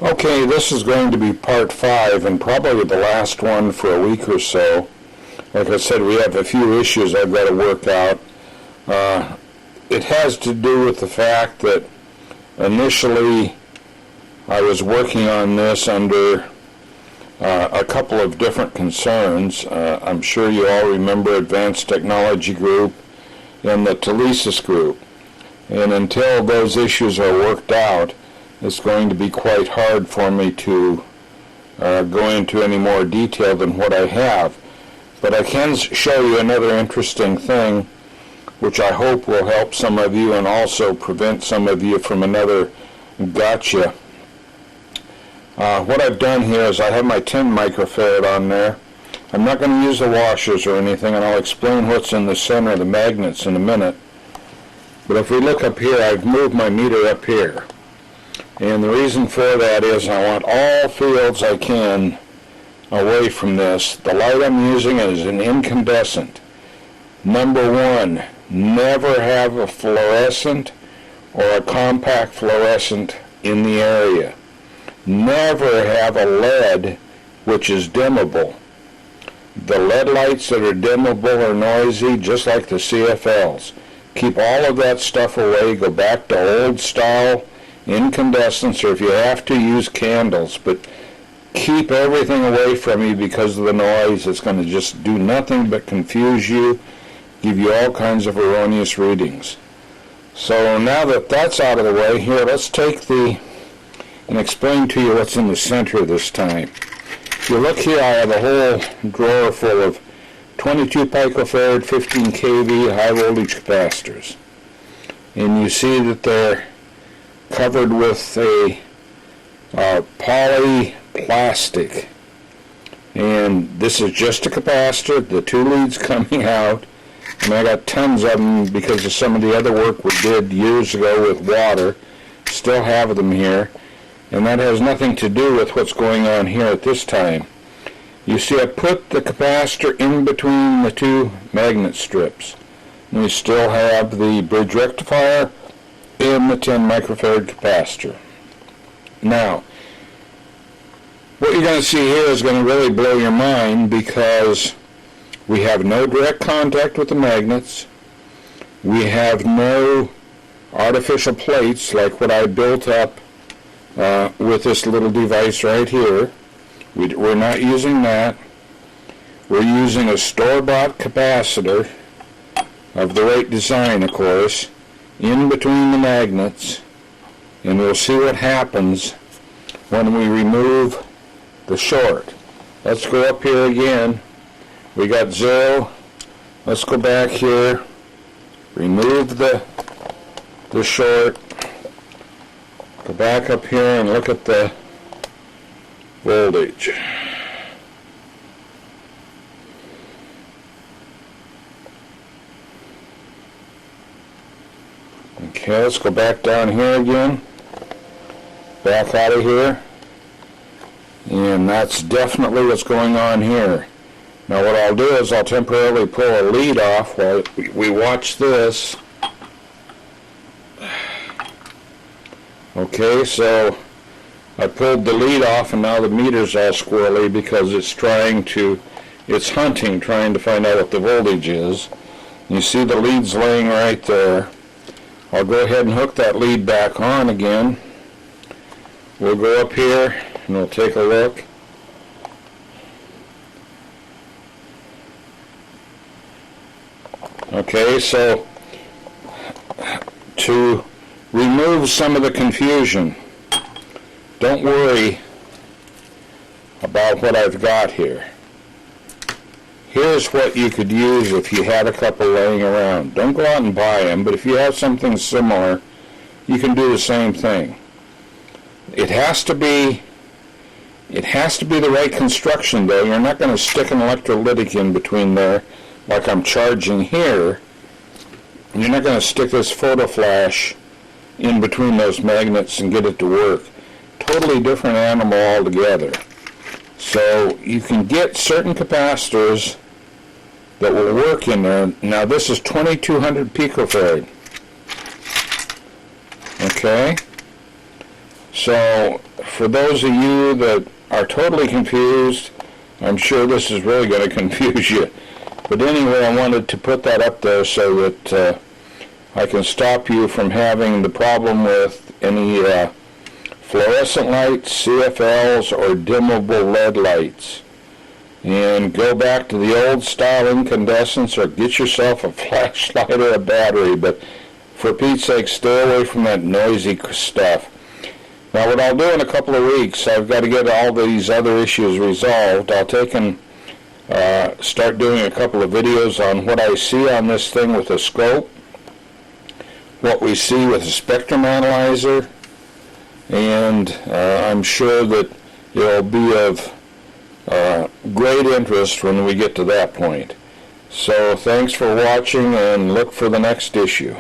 Okay, this is going to be part 5 and probably the last one for a week or so. Like I said, we have a few issues I've got to work out. It has to do with the fact that initially I was working on this under a couple of different concerns. I'm sure you all remember Advanced Technology Group and the Telesis Group. And until those issues are worked out, it's going to be quite hard for me to go into any more detail than what I have. But I can show you another interesting thing, which I hope will help some of you and also prevent some of you from another gotcha. What I've done here is I have my 10 microfarad on there. I'm not going to use the washers or anything, and I'll explain what's in the center of the magnets in a minute. But if we look up here, I've moved my meter up here. And the reason for that is I want all fields I can away from this. The light I'm using is an incandescent. Number 1, never have a fluorescent or a compact fluorescent in the area. Never have a LED which is dimmable. The LED lights that are dimmable are noisy, just like the CFLs. Keep all of that stuff away. Go back to old style incandescents, or if you have to, use candles. But keep everything away from you because of the noise. It's going to just do nothing but confuse you, give you all kinds of erroneous readings. So now that that's out of the way, here, let's take and explain to you what's in the center this time. If you look here, I have a whole drawer full of 22 picofarad, 15 kV high voltage capacitors. And you see that they're covered with a poly plastic. And this is just a capacitor, the 2 leads coming out. And I got tons of them because of some of the other work we did years ago with water. Still have them here. And that has nothing to do with what's going on here at this time. You see I put the capacitor in between the 2 magnet strips. And we still have the bridge rectifier and the 10 microfarad capacitor. Now, what you're going to see here is going to really blow your mind because we have no direct contact with the magnets. We have no artificial plates like what I built up with this little device right here. We're not using that. We're using a store-bought capacitor of the right design, of course, in between the magnets, and we'll see what happens when we remove the short. Let's go up here again. We got 0. Let's go back here, remove the short, go back up here and look at the voltage. Okay, let's go back down here again, back out of here, and that's definitely what's going on here. Now what I'll do is I'll temporarily pull a lead off while we watch this. Okay, so I pulled the lead off and now the meter's all squirrely because it's hunting, trying to find out what the voltage is. You see the lead's laying right there. I'll go ahead and hook that lead back on again. We'll go up here and we'll take a look. Okay, so to remove some of the confusion, don't worry about what I've got here. Here's what you could use if you had a couple laying around. Don't go out and buy them, but if you have something similar, you can do the same thing. It has to be the right construction, though. You're not going to stick an electrolytic in between there like I'm charging here. You're not going to stick this photo flash in between those magnets and get it to work. Totally different animal altogether. So you can get certain capacitors that will work in there. Now this is 2200 picofarad. Okay? So So for those of you that are totally confused, I'm sure this is really going to confuse you. But anyway, I wanted to put that up there so that I can stop you from having the problem with any fluorescent lights, CFLs, or dimmable LED lights. And go back to the old style incandescents, or get yourself a flashlight or a battery, but for Pete's sake, stay away from that noisy stuff. Now what I'll do in a couple of weeks, I've got to get all these other issues resolved. I'll take and start doing a couple of videos on what I see on this thing with a scope, what we see with a spectrum analyzer, and I'm sure that it'll be of great interest when we get to that point. So thanks for watching, and look for the next issue.